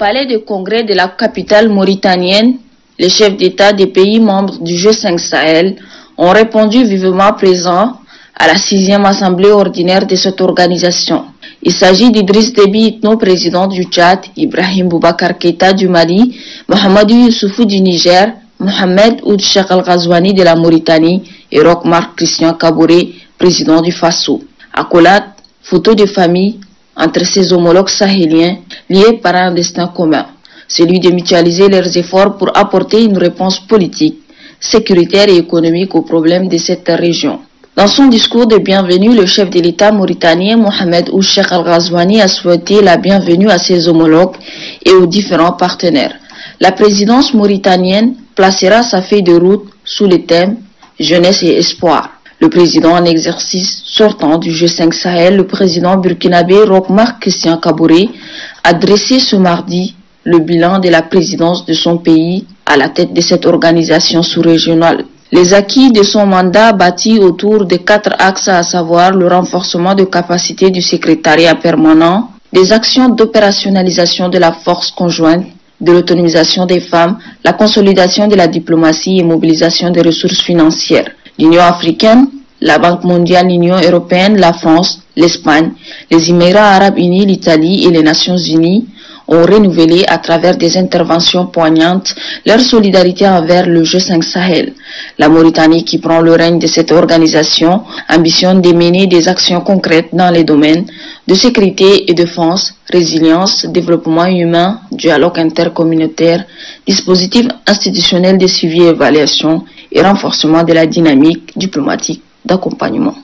palais de congrès de la capitale mauritanienne, les chefs d'État des pays membres du G5 Sahel ont répondu vivement présents à la 6e assemblée ordinaire de cette organisation. Il s'agit d'Idriss Déby Itno, président du Tchad, Ibrahim Boubacar Keïta du Mali, Mohamedou Issoufou du Niger, Mohamed Ould Cheikh Al Ghazouani de la Mauritanie et Roch Marc Christian Kaboré, président du Faso. Accolade, photo de famille entre ses homologues sahéliens liés par un destin commun, celui de mutualiser leurs efforts pour apporter une réponse politique, sécuritaire et économique aux problèmes de cette région. Dans son discours de bienvenue, le chef de l'État mauritanien Mohamed Ould Cheikh Al Ghazouani a souhaité la bienvenue à ses homologues et aux différents partenaires. La présidence mauritanienne placera sa feuille de route sous le thème Jeunesse et espoir. Le président en exercice sortant du G5 Sahel, le président burkinabé Roch Marc Christian Kaboré, a dressé ce mardi le bilan de la présidence de son pays à la tête de cette organisation sous-régionale. Les acquis de son mandat bâtis autour de 4 axes, à savoir le renforcement de capacités du secrétariat permanent, des actions d'opérationnalisation de la force conjointe, de l'autonomisation des femmes, la consolidation de la diplomatie et mobilisation des ressources financières. L'Union africaine, la Banque mondiale, l'Union européenne, la France, l'Espagne, les Émirats arabes unis, l'Italie et les Nations unies ont renouvelé à travers des interventions poignantes leur solidarité envers le G5 Sahel. La Mauritanie, qui prend le règne de cette organisation, ambitionne de mener des actions concrètes dans les domaines de sécurité et défense, résilience, développement humain, dialogue intercommunautaire, dispositifs institutionnels de suivi et évaluation et renforcement de la dynamique diplomatique d'accompagnement.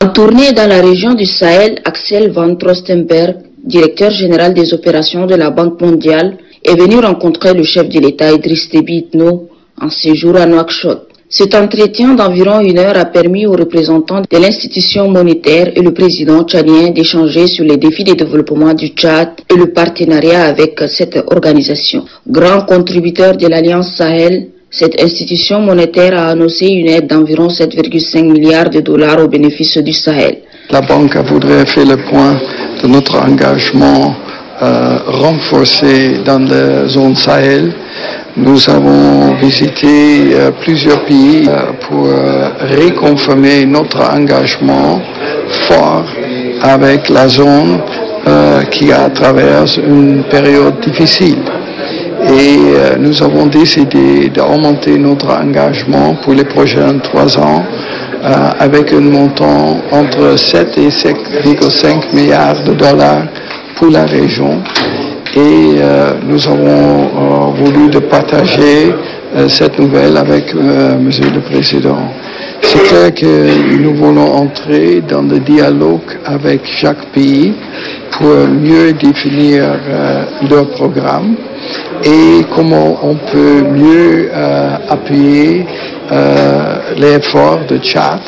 En tournée dans la région du Sahel, Axel Van Trostenberg, directeur général des opérations de la Banque mondiale, est venu rencontrer le chef de l'État Idriss Déby Itno en séjour à Nouakchott. Cet entretien d'environ 1 heure a permis aux représentants de l'institution monétaire et le président tchadien d'échanger sur les défis de développement du Tchad et le partenariat avec cette organisation. Grand contributeur de l'Alliance Sahel, cette institution monétaire a annoncé une aide d'environ 7,5 milliards de dollars au bénéfice du Sahel. La banque voudrait faire le point de notre engagement renforcé dans la zone Sahel. Nous avons visité plusieurs pays pour réconfirmer notre engagement fort avec la zone qui traverse une période difficile. Et nous avons décidé d'augmenter notre engagement pour les prochains 3 ans avec un montant entre 7 et 7,5 milliards de dollars pour la région. Et nous avons voulu de partager cette nouvelle avec Monsieur le Président. C'est clair que nous voulons entrer dans le dialogue avec chaque pays pour mieux définir leur programme et comment on peut mieux appuyer l'effort de Tchad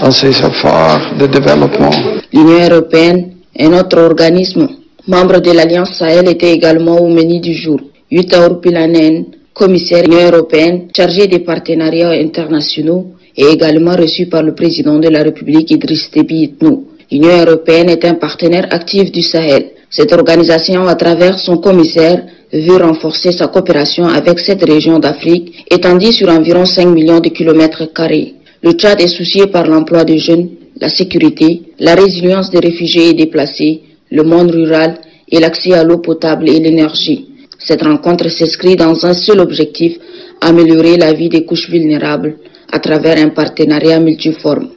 dans ses efforts de développement. L'Union européenne, un autre organisme membre de l'Alliance Sahel, était également au menu du jour. Jutta Urpilainen, commissaire de l'Union européenne chargée des partenariats internationaux, est également reçue par le président de la République Idriss Déby Itno. L'Union européenne est un partenaire actif du Sahel. Cette organisation, à travers son commissaire, veut renforcer sa coopération avec cette région d'Afrique, étendue sur environ 5 millions de kilomètres carrés. Le Tchad est soucié par l'emploi des jeunes, la sécurité, la résilience des réfugiés et déplacés, le monde rural et l'accès à l'eau potable et l'énergie. Cette rencontre s'inscrit dans un seul objectif, améliorer la vie des couches vulnérables à travers un partenariat multiforme.